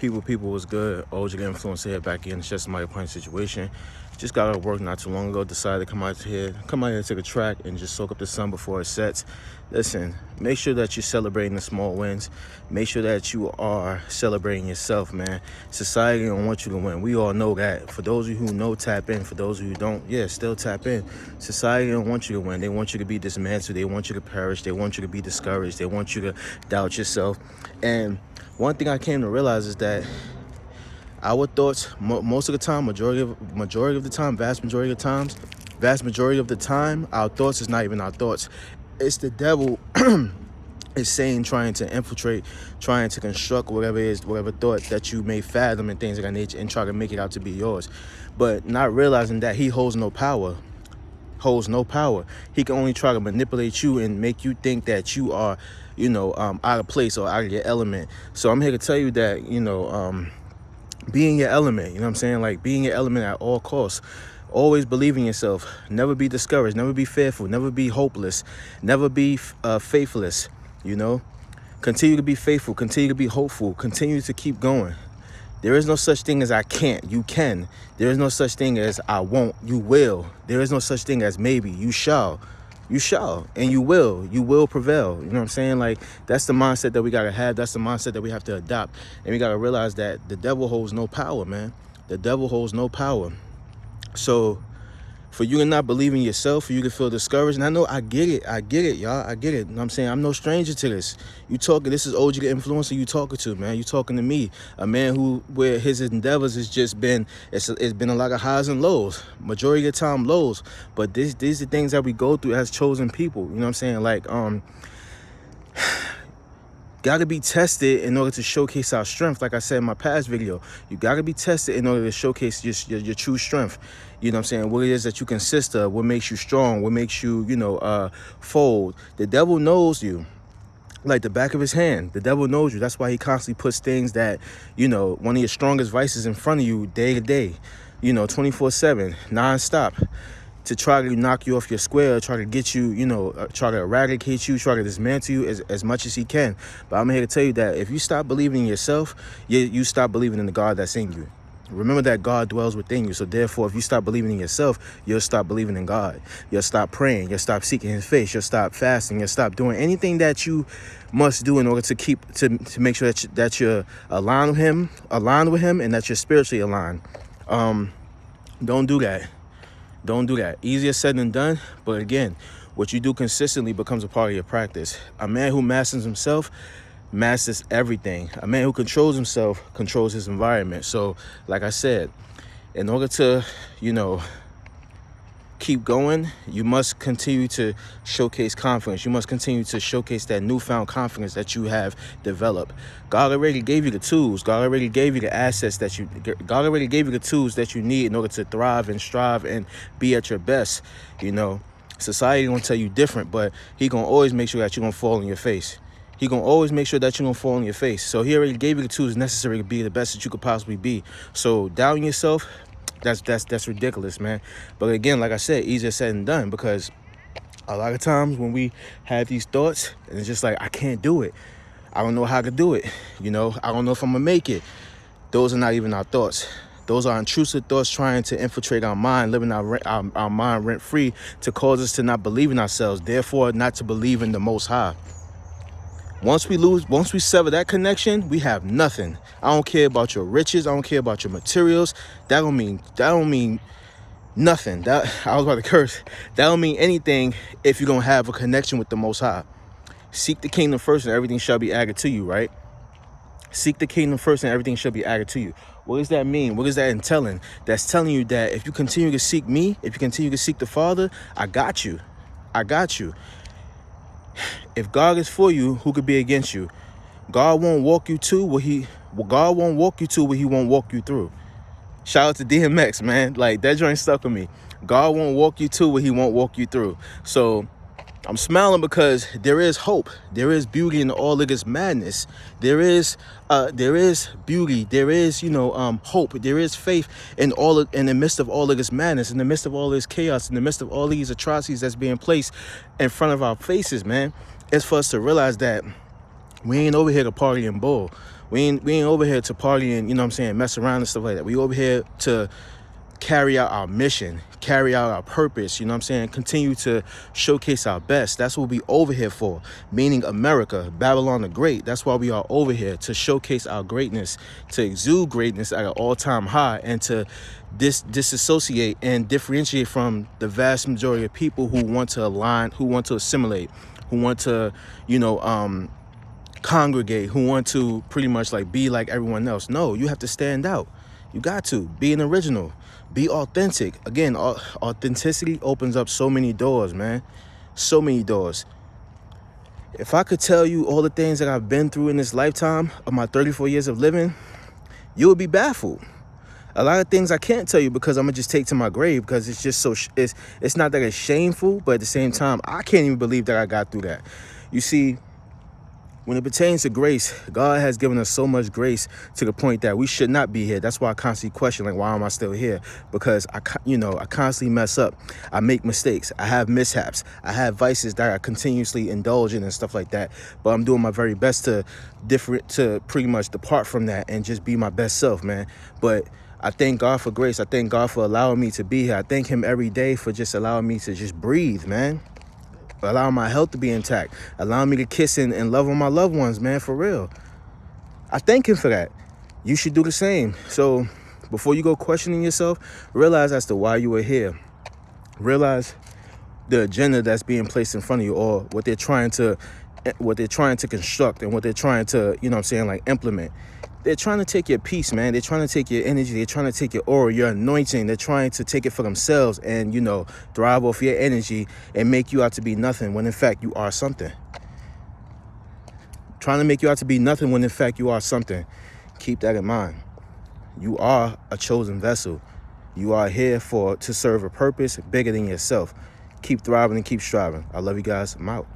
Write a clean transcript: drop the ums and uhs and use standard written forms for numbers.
People was good. OG the Influencer here back in. It's just my point situation. Just got out of work not too long ago. Decided to come out here, take a track and just soak up the sun before it sets. Listen, make sure that you're celebrating the small wins. Make sure that you are celebrating yourself, man. Society don't want you to win. We all know that. For those of you who know, tap in. For those of you who don't, yeah, still tap in. Society don't want you to win. They want you to be dismantled. They want you to perish. They want you to be discouraged. They want you to doubt yourself. And one thing I came to realize is that our thoughts, most of the time, majority of the time, vast majority of the time, our thoughts is not even our thoughts. It's the devil is saying, trying to infiltrate, trying to construct whatever thought that you may fathom and things of that nature and try to make it out to be yours. But not realizing that he holds no power. He can only try to manipulate you and make you think that you are, out of place or out of your element. So I'm here to tell you that, be in your element, like be in your element at all costs. Always believe in yourself. Never be discouraged. Never be fearful. Never be hopeless. Never be faithless. Continue to be faithful. Continue to be hopeful. Continue to keep going. There is no such thing as I can't. You can. There is no such thing as I won't. You will. There is no such thing as maybe. You shall. You shall. And you will. You will prevail. You know what I'm saying? Like, that's the mindset that we got to have. That's the mindset that we have to adopt. And we got to realize that the devil holds no power, man. The devil holds no power. So for you to not believe in yourself, for you to feel discouraged, and I know I get it, y'all. I get it. You know what I'm saying? I'm no stranger to this. This is OG the Influencer you talking to, man. You talking to me, a man where his endeavors has just been, it's been a lot of highs and lows, majority of the time lows. But these are things that we go through as chosen people. You know what I'm saying? Like, got to be tested in order to showcase our strength. Like I said in my past video, you got to be tested in order to showcase your true strength. You know what I'm saying? What it is that you consist of, what makes you strong, what makes you, fold. The devil knows you like the back of his hand. The devil knows you. That's why he constantly puts things that, one of your strongest vices in front of you day to day, 24/7, nonstop, to try to knock you off your square, try to get you, try to eradicate you, try to dismantle you as much as he can. But I'm here to tell you that if you stop believing in yourself, you stop believing in the God that's in you. Remember that God dwells within you. So therefore, if you stop believing in yourself, you'll stop believing in God. You'll stop praying. You'll stop seeking his face. You'll stop fasting. You'll stop doing anything that you must do in order to make sure that you're aligned with him, and that you're spiritually aligned. Don't do that. Don't do that. Easier said than done. But again, what you do consistently becomes a part of your practice. A man who masters himself masters everything. A man who controls himself controls his environment. So, like I said, in order to, keep going, you must continue to showcase confidence. You must continue to showcase that newfound confidence that you have developed. God already gave you the tools. God already gave you the assets God already gave you the tools that you need in order to thrive and strive and be at your best. Society gonna tell you different, but he gonna always make sure that you're gonna fall on your face. He gonna always make sure that you're gonna fall on your face. So he already gave you the tools necessary to be the best that you could possibly be. So doubting yourself, that's ridiculous, man. But again, like I said, easier said than done, because a lot of times when we have these thoughts and it's just like, I can't do it. I don't know how to do it. I don't know if I'm gonna make it. Those are not even our thoughts. Those are intrusive thoughts trying to infiltrate our mind, living our mind rent free, to cause us to not believe in ourselves, therefore not to believe in the Most High. Once we sever that connection, we have nothing. I don't care about your riches. I don't care about your materials. That don't mean nothing. I was about to curse. That don't mean anything if you're going to have a connection with the Most High. Seek the kingdom first and everything shall be added to you, right? Seek the kingdom first and everything shall be added to you. What does that mean? What is that entailing? That's telling you that if you continue to seek me, if you continue to seek the Father, I got you. I got you. If God is for you, who could be against you? God won't walk you to what he won't walk you through. Shout out to DMX, man. Like, that joint stuck with me. God won't walk you to what he won't walk you through. So I'm smiling because there is hope. There is beauty in all of this madness. There is beauty. There is, hope. There is faith in the midst of all of this madness, in the midst of all this chaos, in the midst of all these atrocities that's being placed in front of our faces, man. It's for us to realize that we ain't over here to party and bull. We ain't over here to party and, you know what I'm saying, mess around and stuff like that. We over here to carry out our mission, carry out our purpose, you know what I'm saying? Continue to showcase our best. That's what we over here for, meaning America, Babylon the Great. That's why we are over here, to showcase our greatness, to exude greatness at an all-time high, and to disassociate and differentiate from the vast majority of people who want to align, who want to assimilate, who want to, you know, congregate, who want to pretty much like be like everyone else. No, you have to stand out. You got to be an original, be authentic. Again, authenticity opens up so many doors, man. So many doors. If I could tell you all the things that I've been through in this lifetime of my 34 years of living, you would be baffled. A lot of things I can't tell you because I'm gonna just take to my grave, because it's just so, it's not that it's shameful, but at the same time, I can't even believe that I got through that. You see, when it pertains to grace, God has given us so much grace to the point that we should not be here. That's why I constantly question, like, why am I still here? Because I constantly mess up. I make mistakes. I have mishaps. I have vices that I continuously indulge in and stuff like that. But I'm doing my very best to pretty much depart from that and just be my best self, man. But I thank God for grace. I thank God for allowing me to be here. I thank him every day for just allowing me to just breathe, man. Allowing my health to be intact, allowing me to kiss and love on my loved ones, man, for real. I thank him for that. You should do the same. So before you go questioning yourself, realize as to why you are here. Realize the agenda that's being placed in front of you, or what they're trying to construct, and what they're trying to, you know what I'm saying, like, implement. They're trying to take your peace, man. They're trying to take your energy. They're trying to take your aura, your anointing. They're trying to take it for themselves and, you know, thrive off your energy and make you out to be nothing when in fact you are something. Trying to make you out to be nothing when in fact you are something. Keep that in mind. You are a chosen vessel. You are here to serve a purpose bigger than yourself. Keep thriving and keep striving. I love you guys. I'm out.